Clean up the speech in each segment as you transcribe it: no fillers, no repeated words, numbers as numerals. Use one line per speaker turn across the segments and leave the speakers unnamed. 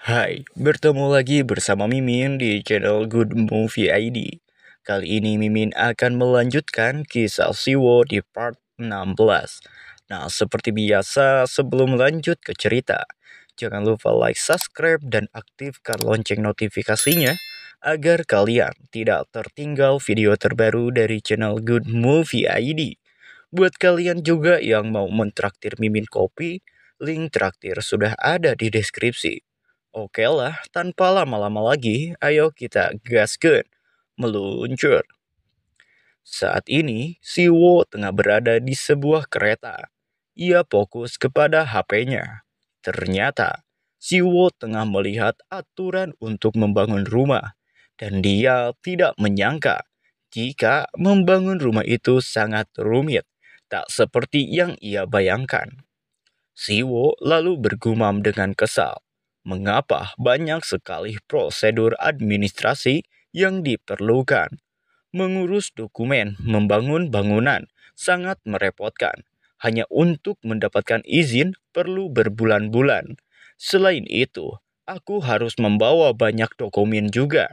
Hai, bertemu lagi bersama Mimin di channel Good Movie ID. Kali ini Mimin akan melanjutkan kisah Siwo di part 16. Nah, seperti biasa, sebelum lanjut ke cerita, jangan lupa like, subscribe, dan aktifkan lonceng notifikasinya agar kalian tidak tertinggal video terbaru dari channel Good Movie ID. Buat kalian juga yang mau mentraktir Mimin kopi, link traktir sudah ada di deskripsi. Oke lah, tanpa lama-lama lagi, ayo kita gaskeun, meluncur. Saat ini, Siwo tengah berada di sebuah kereta. Ia fokus kepada HP-nya. Ternyata, Siwo tengah melihat aturan untuk membangun rumah. Dan dia tidak menyangka jika membangun rumah itu sangat rumit, tak seperti yang ia bayangkan. Siwo lalu bergumam dengan kesal. Mengapa banyak sekali prosedur administrasi yang diperlukan? Mengurus dokumen, membangun bangunan, sangat merepotkan. Hanya untuk mendapatkan izin perlu berbulan-bulan. Selain itu, aku harus membawa banyak dokumen juga.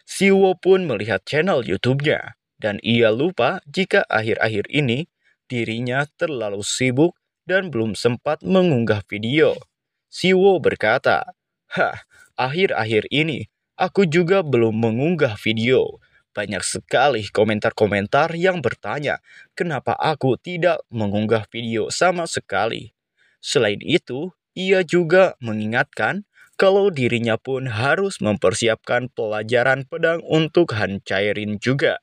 Siwo pun melihat channel YouTube-nya, dan ia lupa jika akhir-akhir ini dirinya terlalu sibuk dan belum sempat mengunggah video. Siwo berkata, "Hah, akhir-akhir ini aku juga belum mengunggah video. Banyak sekali komentar-komentar yang bertanya, kenapa aku tidak mengunggah video sama sekali." Selain itu, ia juga mengingatkan kalau dirinya pun harus mempersiapkan pelajaran pedang untuk Han Cairin juga.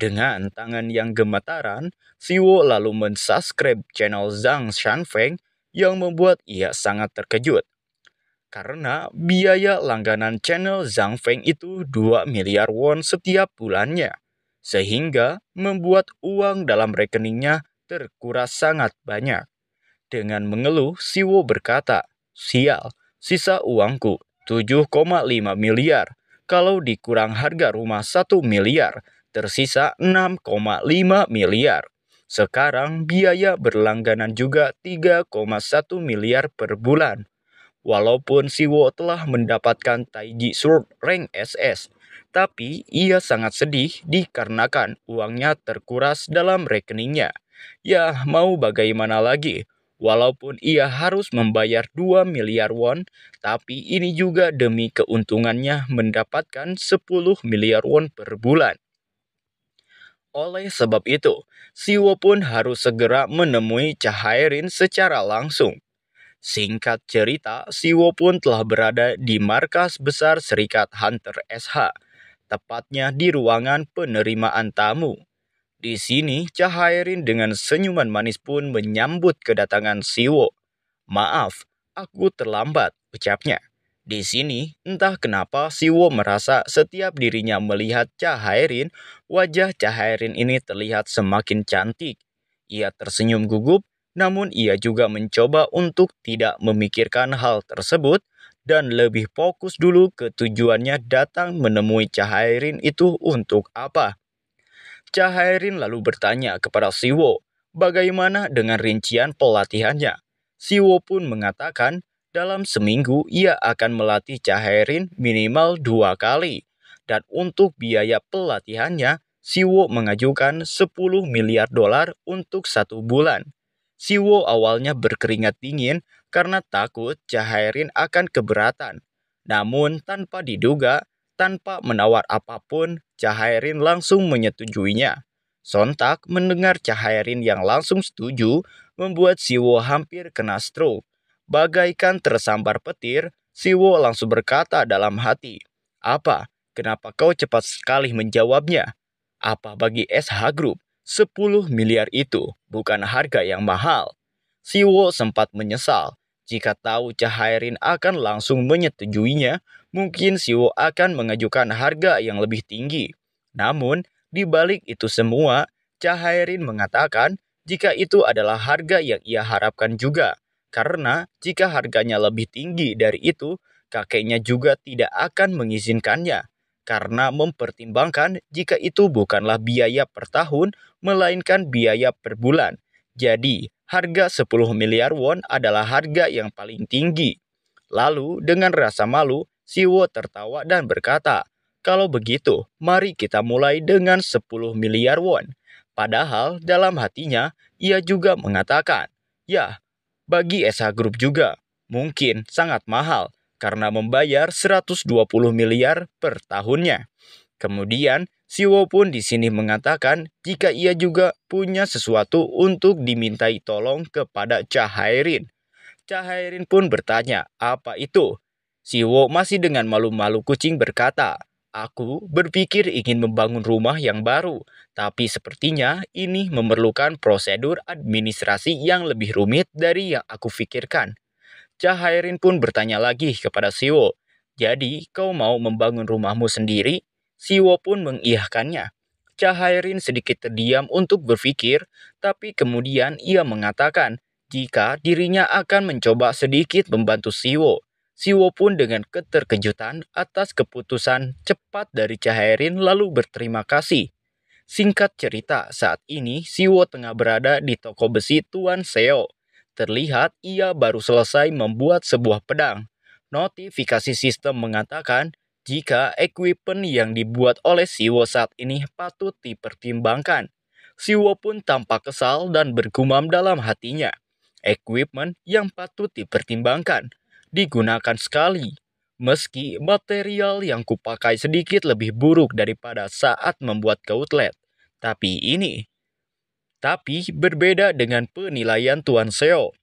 Dengan tangan yang gemetaran, Siwo lalu mensubscribe channel Zhang Shanfeng yang membuat ia sangat terkejut. Karena biaya langganan channel Zhang Feng itu 2 miliar won setiap bulannya. Sehingga membuat uang dalam rekeningnya terkuras sangat banyak. Dengan mengeluh, Siwo berkata, "Sial, sisa uangku 7,5 miliar. Kalau dikurang harga rumah 1 miliar, tersisa 6,5 miliar. Sekarang biaya berlangganan juga 3,1 miliar per bulan." Walaupun Siwo telah mendapatkan Taiji Sword rank SS, tapi ia sangat sedih dikarenakan uangnya terkuras dalam rekeningnya. Ya, mau bagaimana lagi? Walaupun ia harus membayar 2 miliar won, tapi ini juga demi keuntungannya mendapatkan 10 miliar won per bulan. Oleh sebab itu, Siwo pun harus segera menemui Cahairin secara langsung. Singkat cerita, Siwo pun telah berada di markas besar Serikat Hunter SH, tepatnya di ruangan penerimaan tamu. Di sini, Cahairin dengan senyuman manis pun menyambut kedatangan Siwo. "Maaf, aku terlambat," ucapnya. Di sini, entah kenapa Siwo merasa setiap dirinya melihat Cahairin, wajah Cahairin ini terlihat semakin cantik. Ia tersenyum gugup, namun ia juga mencoba untuk tidak memikirkan hal tersebut dan lebih fokus dulu ke tujuannya datang menemui Cahairin itu untuk apa. Cahairin lalu bertanya kepada Siwo, bagaimana dengan rincian pelatihannya. Siwo pun mengatakan, dalam seminggu ia akan melatih Cahairin minimal 2 kali. Dan untuk biaya pelatihannya, Siwo mengajukan 10 miliar dolar untuk 1 bulan. Siwo awalnya berkeringat dingin karena takut Cahairin akan keberatan. Namun tanpa diduga, tanpa menawar apapun, Cahairin langsung menyetujuinya. Sontak mendengar Cahairin yang langsung setuju, membuat Siwo hampir kena stroke. Bagaikan tersambar petir, Siwo langsung berkata dalam hati, "Apa? Kenapa kau cepat sekali menjawabnya? Apa bagi SH Group 10 miliar itu bukan harga yang mahal?" Siwo sempat menyesal. Jika tahu Cahairin akan langsung menyetujuinya, mungkin Siwo akan mengajukan harga yang lebih tinggi. Namun, di balik itu semua, Cahairin mengatakan jika itu adalah harga yang ia harapkan juga. Karena jika harganya lebih tinggi dari itu, kakeknya juga tidak akan mengizinkannya. Karena mempertimbangkan jika itu bukanlah biaya per tahun, melainkan biaya per bulan. Jadi, harga 10 miliar won adalah harga yang paling tinggi. Lalu dengan rasa malu, Siwo tertawa dan berkata, "Kalau begitu, mari kita mulai dengan 10 miliar won." Padahal dalam hatinya, ia juga mengatakan, "Ya, bagi SH Group juga, mungkin sangat mahal karena membayar 120 miliar per tahunnya." Kemudian, Siwo pun di sini mengatakan jika ia juga punya sesuatu untuk dimintai tolong kepada Chahairin. Chahairin pun bertanya, "Apa itu?" Siwo masih dengan malu-malu kucing berkata, "Aku berpikir ingin membangun rumah yang baru, tapi sepertinya ini memerlukan prosedur administrasi yang lebih rumit dari yang aku pikirkan." Chahairin pun bertanya lagi kepada Siwo, "Jadi kau mau membangun rumahmu sendiri?" Siwo pun mengiyakannya. Chahairin sedikit terdiam untuk berpikir, tapi kemudian ia mengatakan jika dirinya akan mencoba sedikit membantu Siwo. Siwo pun dengan keterkejutan atas keputusan cepat dari Chahairin lalu berterima kasih. Singkat cerita, saat ini Siwo tengah berada di toko besi Tuan Seo. Terlihat ia baru selesai membuat sebuah pedang. Notifikasi sistem mengatakan jika equipment yang dibuat oleh Siwo saat ini patut dipertimbangkan. Siwo pun tampak kesal dan bergumam dalam hatinya. Equipment yang patut dipertimbangkan digunakan sekali. Meski material yang kupakai sedikit lebih buruk daripada saat membuat gauntlet. Tapi berbeda dengan penilaian Tuan Seo.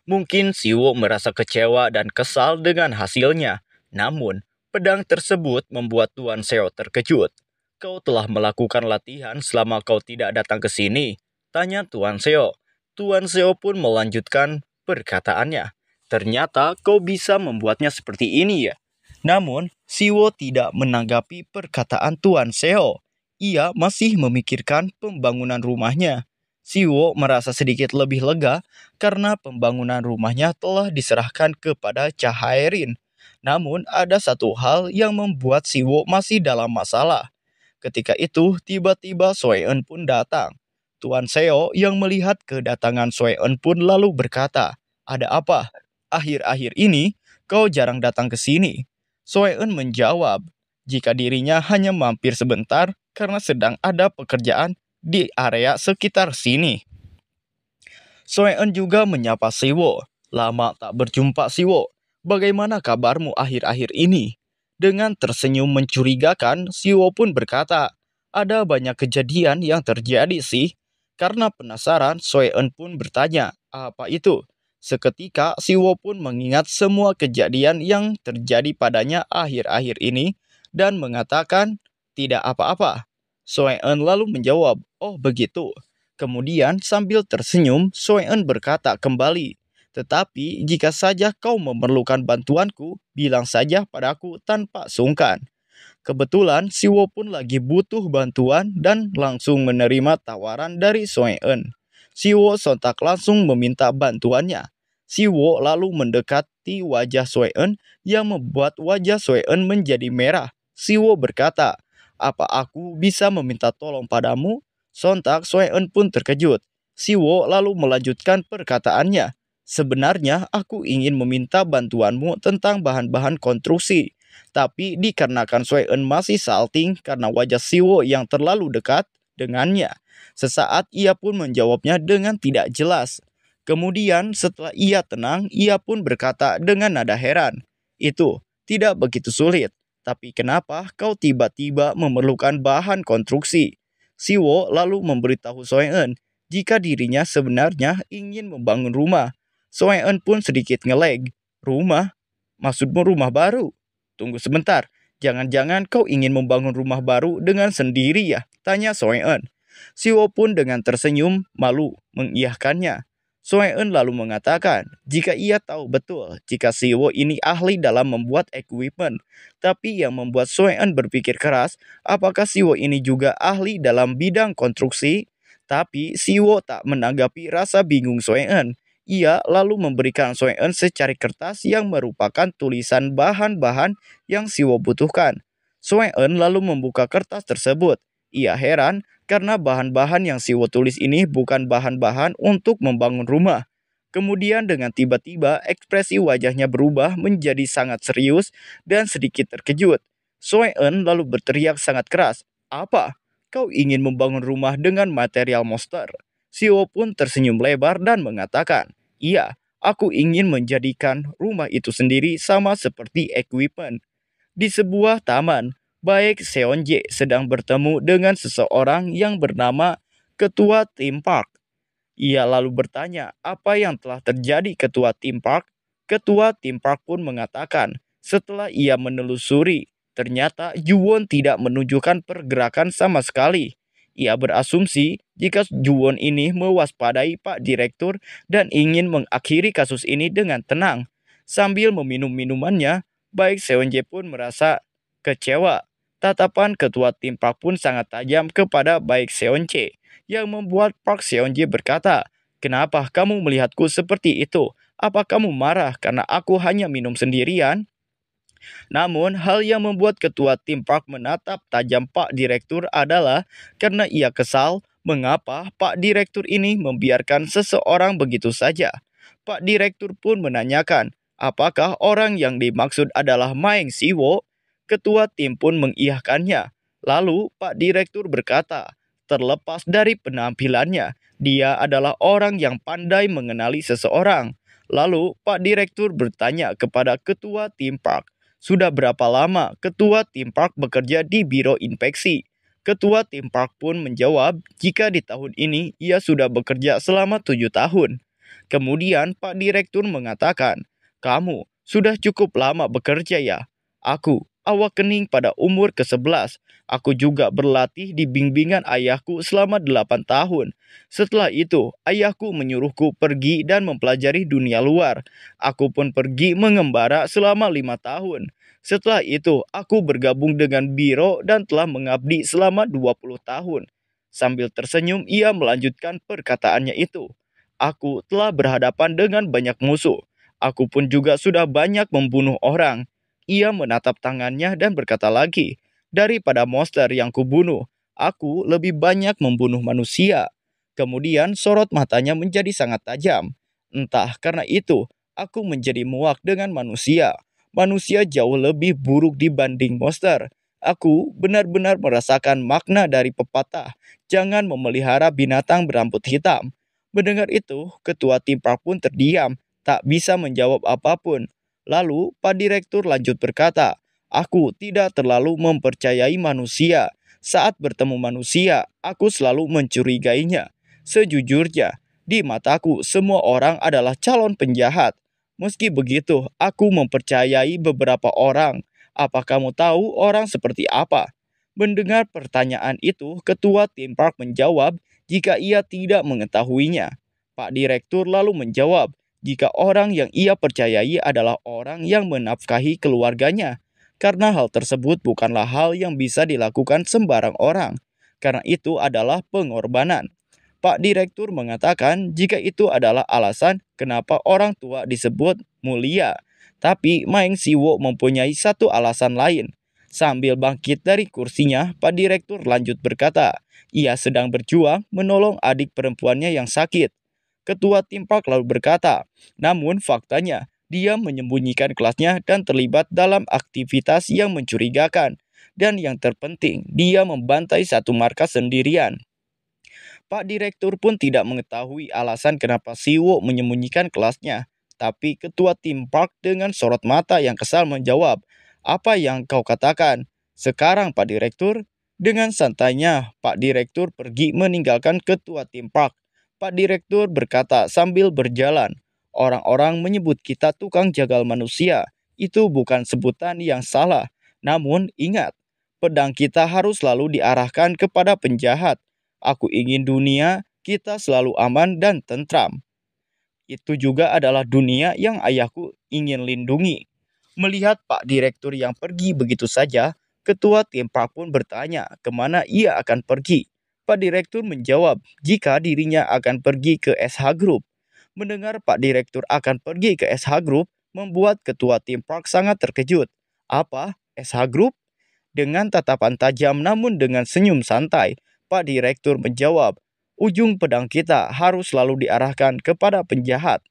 Mungkin Siwo merasa kecewa dan kesal dengan hasilnya. Namun, pedang tersebut membuat Tuan Seo terkejut. "Kau telah melakukan latihan selama kau tidak datang ke sini?" tanya Tuan Seo. Tuan Seo pun melanjutkan perkataannya. "Ternyata kau bisa membuatnya seperti ini ya." Namun, Siwo tidak menanggapi perkataan Tuan Seo. Ia masih memikirkan pembangunan rumahnya. Siwo merasa sedikit lebih lega karena pembangunan rumahnya telah diserahkan kepada Chahairin. Namun ada satu hal yang membuat Siwo masih dalam masalah. Ketika itu tiba-tiba Soeun pun datang. Tuan Seo yang melihat kedatangan Soeun pun lalu berkata, "Ada apa? Akhir-akhir ini kau jarang datang ke sini." Soeun menjawab, jika dirinya hanya mampir sebentar karena sedang ada pekerjaan di area sekitar sini. Soeun juga menyapa Siwo. "Lama tak berjumpa, Siwo. Bagaimana kabarmu akhir-akhir ini?" Dengan tersenyum mencurigakan, Siwo pun berkata, "Ada banyak kejadian yang terjadi sih." Karena penasaran, Soeun pun bertanya, "Apa itu?" Seketika, Siwo pun mengingat semua kejadian yang terjadi padanya akhir-akhir ini dan mengatakan, "Tidak apa-apa." Soeun lalu menjawab, "Oh begitu." Kemudian sambil tersenyum, Soeun berkata kembali, "Tetapi jika saja kau memerlukan bantuanku, bilang saja padaku tanpa sungkan." Kebetulan Siwo pun lagi butuh bantuan dan langsung menerima tawaran dari Soeun. Siwo sontak langsung meminta bantuannya. Siwo lalu mendekati wajah Soeun yang membuat wajah Soeun menjadi merah. Siwo berkata, "Apa aku bisa meminta tolong padamu?" Sontak Soeun pun terkejut. Siwo lalu melanjutkan perkataannya, "Sebenarnya aku ingin meminta bantuanmu tentang bahan-bahan konstruksi. Tapi dikarenakan Soeun masih salting karena wajah Siwo yang terlalu dekat dengannya. Sesaat ia pun menjawabnya dengan tidak jelas. Kemudian setelah ia tenang, ia pun berkata dengan nada heran, "Itu tidak begitu sulit. Tapi kenapa kau tiba-tiba memerlukan bahan konstruksi?" Siwo lalu memberitahu Soeun jika dirinya sebenarnya ingin membangun rumah. Soeun pun sedikit ngelag. "Rumah? Maksudmu rumah baru?" "Tunggu sebentar, jangan-jangan kau ingin membangun rumah baru dengan sendiri ya?" tanya Soeun. Siwo pun dengan tersenyum malu mengiyakannya. Soeun lalu mengatakan jika ia tahu betul jika Siwo ini ahli dalam membuat equipment. Tapi yang membuat Soeun berpikir keras, apakah Siwo ini juga ahli dalam bidang konstruksi? Tapi Siwo tak menanggapi rasa bingung Soeun. Ia lalu memberikan Soeun secari kertas yang merupakan tulisan bahan-bahan yang Siwo butuhkan. Soeun lalu membuka kertas tersebut. Ia heran karena bahan-bahan yang Siwo tulis ini bukan bahan-bahan untuk membangun rumah. Kemudian dengan tiba-tiba ekspresi wajahnya berubah menjadi sangat serius dan sedikit terkejut. Soe-eun lalu berteriak sangat keras, "Apa? Kau ingin membangun rumah dengan material monster?" Siwo pun tersenyum lebar dan mengatakan, "Iya, aku ingin menjadikan rumah itu sendiri sama seperti equipment." Di sebuah taman, baik Seonje sedang bertemu dengan seseorang yang bernama Ketua Tim Park. Ia lalu bertanya apa yang telah terjadi ketua tim park. Ketua tim park pun mengatakan setelah ia menelusuri, ternyata Juwon tidak menunjukkan pergerakan sama sekali. Ia berasumsi jika Juwon ini mewaspadai Pak Direktur dan ingin mengakhiri kasus ini dengan tenang. Sambil meminum minumannya, baik Seonje pun merasa kecewa. Tatapan ketua tim park pun sangat tajam kepada baik Seonje yang membuat Park Seon-ji berkata, "Kenapa kamu melihatku seperti itu? Apa kamu marah karena aku hanya minum sendirian?" Namun, hal yang membuat ketua tim Park menatap tajam Pak Direktur adalah karena ia kesal mengapa Pak Direktur ini membiarkan seseorang begitu saja. Pak Direktur pun menanyakan, apakah orang yang dimaksud adalah Maeng Siwo? Ketua tim pun mengiyakannya. Lalu Pak Direktur berkata, terlepas dari penampilannya, dia adalah orang yang pandai mengenali seseorang. Lalu Pak Direktur bertanya kepada ketua tim Park, sudah berapa lama ketua tim park bekerja di Biro Inspeksi? Ketua tim park pun menjawab jika di tahun ini ia sudah bekerja selama 7 tahun. Kemudian Pak Direktur mengatakan, "Kamu sudah cukup lama bekerja ya? Aku awak kening pada umur ke-11. Aku juga berlatih di bimbingan ayahku selama 8 tahun. Setelah itu, ayahku menyuruhku pergi dan mempelajari dunia luar. Aku pun pergi mengembara selama 5 tahun. Setelah itu, aku bergabung dengan biro dan telah mengabdi selama 20 tahun. Sambil tersenyum, ia melanjutkan perkataannya itu. Aku telah berhadapan dengan banyak musuh. Aku pun juga sudah banyak membunuh orang. Ia menatap tangannya dan berkata lagi, daripada monster yang kubunuh, aku lebih banyak membunuh manusia. Kemudian sorot matanya menjadi sangat tajam. Entah karena itu, aku menjadi muak dengan manusia. Manusia jauh lebih buruk dibanding monster. Aku benar-benar merasakan makna dari pepatah, jangan memelihara binatang berambut hitam. Mendengar itu, ketua tim park pun terdiam, tak bisa menjawab apapun. Lalu, Pak Direktur lanjut berkata, aku tidak terlalu mempercayai manusia. Saat bertemu manusia, aku selalu mencurigainya. Sejujurnya, di mataku semua orang adalah calon penjahat. Meski begitu, aku mempercayai beberapa orang. Apa kamu tahu orang seperti apa? Mendengar pertanyaan itu, ketua tim park menjawab jika ia tidak mengetahuinya. Pak Direktur lalu menjawab, jika orang yang ia percayai adalah orang yang menafkahi keluarganya. Karena hal tersebut bukanlah hal yang bisa dilakukan sembarang orang. Karena itu adalah pengorbanan. Pak Direktur mengatakan jika itu adalah alasan kenapa orang tua disebut mulia. Tapi Maeng Siwo mempunyai satu alasan lain. Sambil bangkit dari kursinya, Pak Direktur lanjut berkata, ia sedang berjuang menolong adik perempuannya yang sakit. Ketua tim park lalu berkata, namun faktanya dia menyembunyikan kelasnya dan terlibat dalam aktivitas yang mencurigakan. Dan yang terpenting, dia membantai satu markas sendirian. Pak Direktur pun tidak mengetahui alasan kenapa Siwo menyembunyikan kelasnya. Tapi ketua tim park dengan sorot mata yang kesal menjawab, apa yang kau katakan? Sekarang Pak Direktur, dengan santainya Pak Direktur pergi meninggalkan ketua tim park. Pak Direktur berkata sambil berjalan, orang-orang menyebut kita tukang jagal manusia. Itu bukan sebutan yang salah. Namun ingat, pedang kita harus selalu diarahkan kepada penjahat. Aku ingin dunia kita selalu aman dan tentram. Itu juga adalah dunia yang ayahku ingin lindungi. Melihat Pak Direktur yang pergi begitu saja, ketua tim park pun bertanya kemana ia akan pergi. Pak Direktur menjawab jika dirinya akan pergi ke SH Group. Mendengar Pak Direktur akan pergi ke SH Group, membuat ketua tim park sangat terkejut. Apa? SH Group? Dengan tatapan tajam namun dengan senyum santai, Pak Direktur menjawab, ujung pedang kita harus selalu diarahkan kepada penjahat.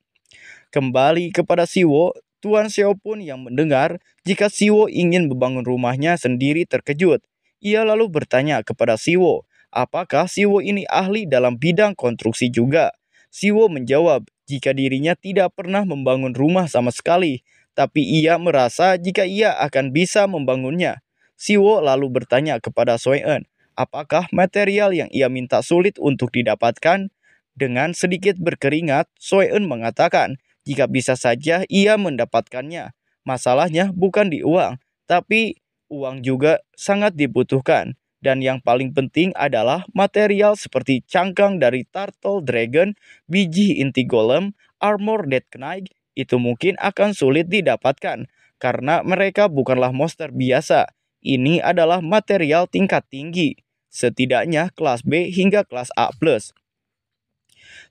Kembali kepada Siwo, Tuan Xiao pun yang mendengar jika Siwo ingin membangun rumahnya sendiri terkejut. Ia lalu bertanya kepada Siwo, apakah Siwo ini ahli dalam bidang konstruksi juga? Siwo menjawab jika dirinya tidak pernah membangun rumah sama sekali, tapi ia merasa jika ia akan bisa membangunnya. Siwo lalu bertanya kepada Soen, apakah material yang ia minta sulit untuk didapatkan? Dengan sedikit berkeringat, Soen mengatakan jika bisa saja ia mendapatkannya. Masalahnya bukan di uang, tapi uang juga sangat dibutuhkan. Dan yang paling penting adalah material seperti cangkang dari Turtle Dragon, biji inti golem, armor Death Knight, itu mungkin akan sulit didapatkan karena mereka bukanlah monster biasa. Ini adalah material tingkat tinggi, setidaknya kelas B hingga kelas A+.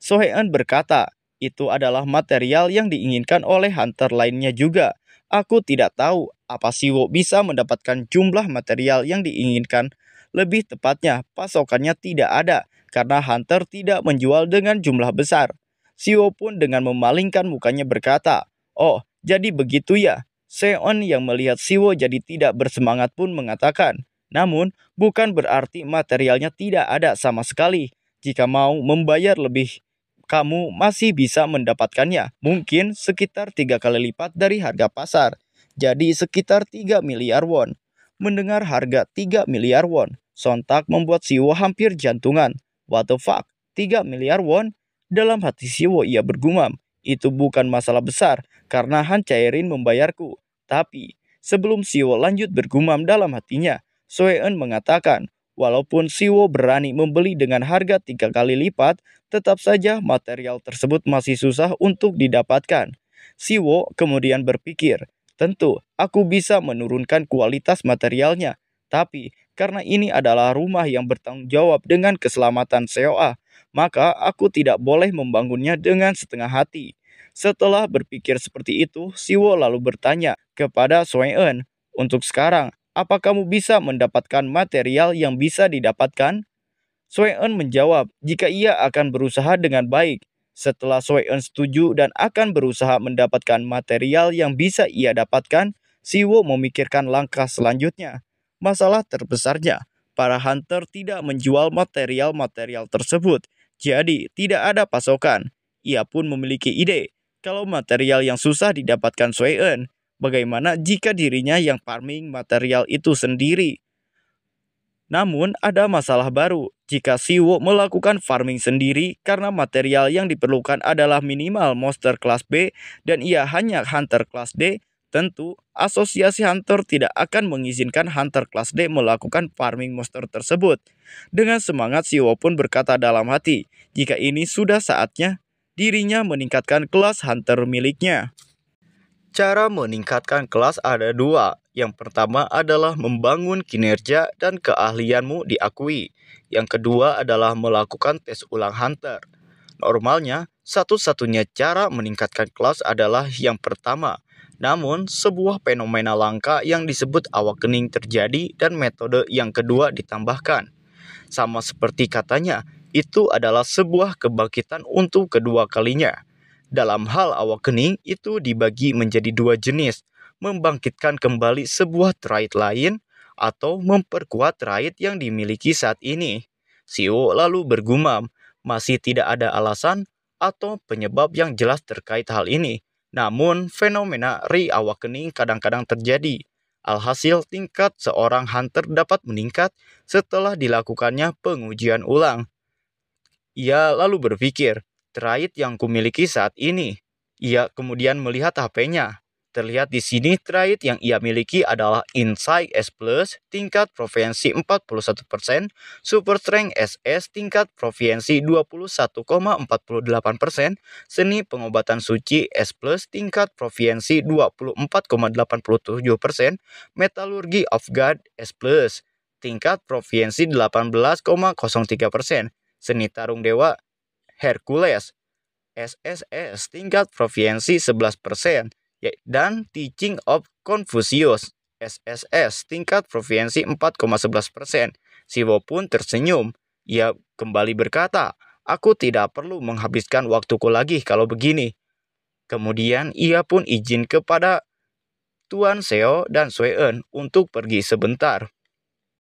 Soheon berkata, itu adalah material yang diinginkan oleh hunter lainnya juga. Aku tidak tahu apa Siwo bisa mendapatkan jumlah material yang diinginkan. Lebih tepatnya, pasokannya tidak ada karena hunter tidak menjual dengan jumlah besar. Siwo pun dengan memalingkan mukanya berkata, "Oh, jadi begitu ya." Seon yang melihat Siwo jadi tidak bersemangat pun mengatakan, "Namun, bukan berarti materialnya tidak ada sama sekali. Jika mau membayar lebih, kamu masih bisa mendapatkannya. Mungkin sekitar 3 kali lipat dari harga pasar. Jadi sekitar 3 miliar won. Mendengar harga 3 miliar won, sontak membuat Siwo hampir jantungan. What the fuck? 3 miliar won? Dalam hati Siwo ia bergumam. Itu bukan masalah besar karena Han Cairin membayarku. Tapi sebelum Siwo lanjut bergumam dalam hatinya, Soeun mengatakan, walaupun Siwo berani membeli dengan harga 3 kali lipat, tetap saja material tersebut masih susah untuk didapatkan. Siwo kemudian berpikir, tentu aku bisa menurunkan kualitas materialnya, tapi karena ini adalah rumah yang bertanggung jawab dengan keselamatan Seoa, maka aku tidak boleh membangunnya dengan setengah hati. Setelah berpikir seperti itu, Siwo lalu bertanya kepada Soeun, untuk sekarang, apa kamu bisa mendapatkan material yang bisa didapatkan? Soeun menjawab jika ia akan berusaha dengan baik. Setelah Soeun setuju dan akan berusaha mendapatkan material yang bisa ia dapatkan, Siwo memikirkan langkah selanjutnya. Masalah terbesarnya, para hunter tidak menjual material-material tersebut, jadi tidak ada pasokan. Ia pun memiliki ide, kalau material yang susah didapatkan Soeun, bagaimana jika dirinya yang farming material itu sendiri? Namun, ada masalah baru jika Siwo melakukan farming sendiri karena material yang diperlukan adalah minimal monster kelas B dan ia hanya hunter kelas D. Tentu, asosiasi hunter tidak akan mengizinkan hunter kelas D melakukan farming monster tersebut. Dengan semangat, Siwo pun berkata dalam hati, jika ini sudah saatnya, dirinya meningkatkan kelas hunter miliknya. Cara meningkatkan kelas ada dua. Yang pertama adalah membangun kinerja dan keahlianmu diakui. Yang kedua adalah melakukan tes ulang hunter. Normalnya, satu-satunya cara meningkatkan kelas adalah yang pertama. Namun, sebuah fenomena langka yang disebut awakening terjadi dan metode yang kedua ditambahkan. Sama seperti katanya, itu adalah sebuah kebangkitan untuk kedua kalinya. Dalam hal awakening itu dibagi menjadi dua jenis, membangkitkan kembali sebuah trait lain atau memperkuat trait yang dimiliki saat ini. Siwo lalu bergumam, masih tidak ada alasan atau penyebab yang jelas terkait hal ini. Namun, fenomena re-awakening kadang-kadang terjadi. Alhasil, tingkat seorang hunter dapat meningkat setelah dilakukannya pengujian ulang. Ia lalu berpikir, trait yang kumiliki saat ini. Ia kemudian melihat HP-nya. Terlihat di sini trait yang ia miliki adalah Insight S+, tingkat proficiency 41%, Super Strength SS, tingkat proficiency 21,48%, Seni Pengobatan Suci S+, tingkat proficiency 24,87%, Metallurgi of God S+, tingkat proficiency 18,03%, Seni Tarung Dewa Hercules SSS tingkat proficiency 11%, dan Teaching of Confucius SSS tingkat proficiency 4,11%. Siwo pun tersenyum. Ia kembali berkata, aku tidak perlu menghabiskan waktuku lagi kalau begini. Kemudian ia pun izin kepada Tuan Seo dan Sue-en untuk pergi sebentar.